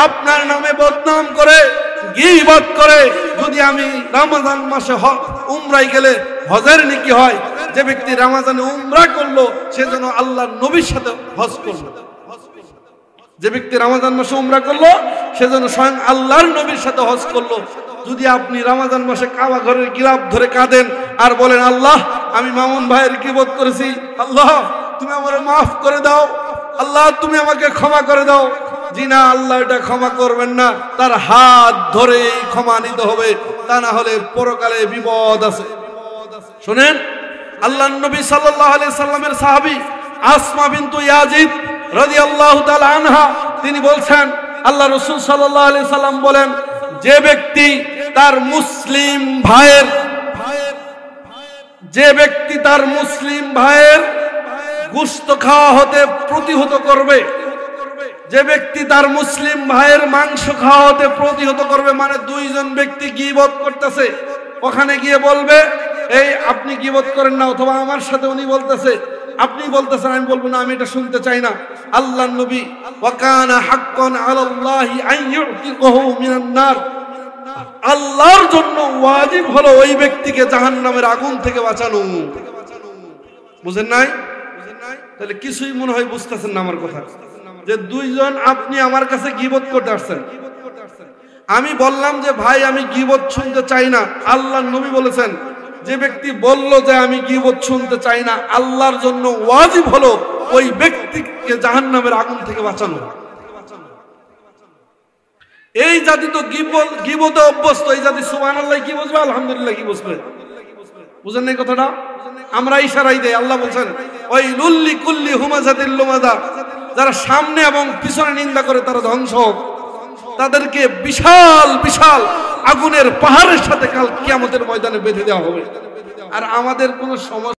আপনার নামে বদনাম করে, গীবত করে, যদি আমি রমজান মাসে উমরায় গেলে হজের নেকি হয়, যে ব্যক্তি রমজানে উমরা করলো সে যেন আল্লাহর নবীর সাথে হজ করলো। যে ব্যক্তি রমজান মাসে উমরা করলো সে যেন স্বয়ং আল্লাহর নবীর সাথে হজ করলো। যদি আপনি রমজান মাসে কাবা ঘরের গিলাফ ধরে কাঁদেন আর বলেন, আল্লাহ আমি মামুন ভাইয়ের গীবত করেছি, আল্লাহ তুমি আমাকে মাফ করে দাও, আল্লাহ তুমি আমাকে ক্ষমা করে দাও, জি না, আল্লাহ এটা ক্ষমা করবেন না, তার হাত ধরে ক্ষমা নিতে হবে, তা না হলে পরকালে বিপদ আছে। শুনেন, আল্লাহর নবী সাল্লাল্লাহু আলাইহি সাল্লামের সাহাবী আসমা বিনতু ইয়াজিদ রাদিয়াল্লাহু তাআলা আনহা তিনি বলছেন, আল্লাহ রাসূল সাল্লাল্লাহু আলাইহি সাল্লাম বলেন, যে ব্যক্তি তার মুসলিম ভাইয়ের গোশত খাওয়া হতে প্রতিহত করবে, যে ব্যক্তি তার মুসলিম ভাইয়ের মাংস খাওয়া হতে প্রতিহত করবে, মানে দুইজন ব্যক্তি গীবত করতেছে, ওখানে গিয়ে বলবে, এই আপনি গীবত করেন না, অথবা আমার সাথে উনি বলতেছে, আপনি বলতেছেন, আমি বলবো না, আমি এটা শুনতে চাই না। আল্লাহর নবী ওয়া কানা হাক্কান আলাল্লাহি আন ইউতিকাহু মিনান নার, আল্লাহর জন্য ওয়াজিব হলো ওই ব্যক্তিকে জাহান্নামের আগুন থেকে বাঁচানো। বুঝেন নাই? তাহলে কিছুই মনে হয় বুঝতেছেন না আমার কথা, যে দুইজন আপনি আমার কাছে গীবত করতে আসছেন, আমি বললাম যে ভাই আমি গীবত শুনতে চাই না, আল্লাহর নবী বলেছেন যে ব্যক্তি বলল যে আমি গীবত শুনতে চাই না, আল্লাহর জন্য ওয়াজিব হলো ওই ব্যক্তিকে জাহান্নামের আগুন থেকে বাঁচানো। এই জাতি তো গীবতে অভ্যস্ত, এই জাতি সুবহানাল্লাহ কি বুঝবে, আলহামদুলিল্লাহ কি বুঝবে? বুঝেন না কথাটা? আমরা ইশারাই দেই। আল্লাহ বলছেন, ওই লুল্লি কুল্লি হুমাজাতিল লুমাজা, যারা সামনে এবং পিছনে নিন্দা করে তারা ধ্বংস, তাদেরকে বিশাল বিশাল আগুনের পাহাড়ের সাথে কাল কিয়ামতের ময়দানে বেঁধে দেওয়া হবে। আর আমাদের কোনো সমস্যা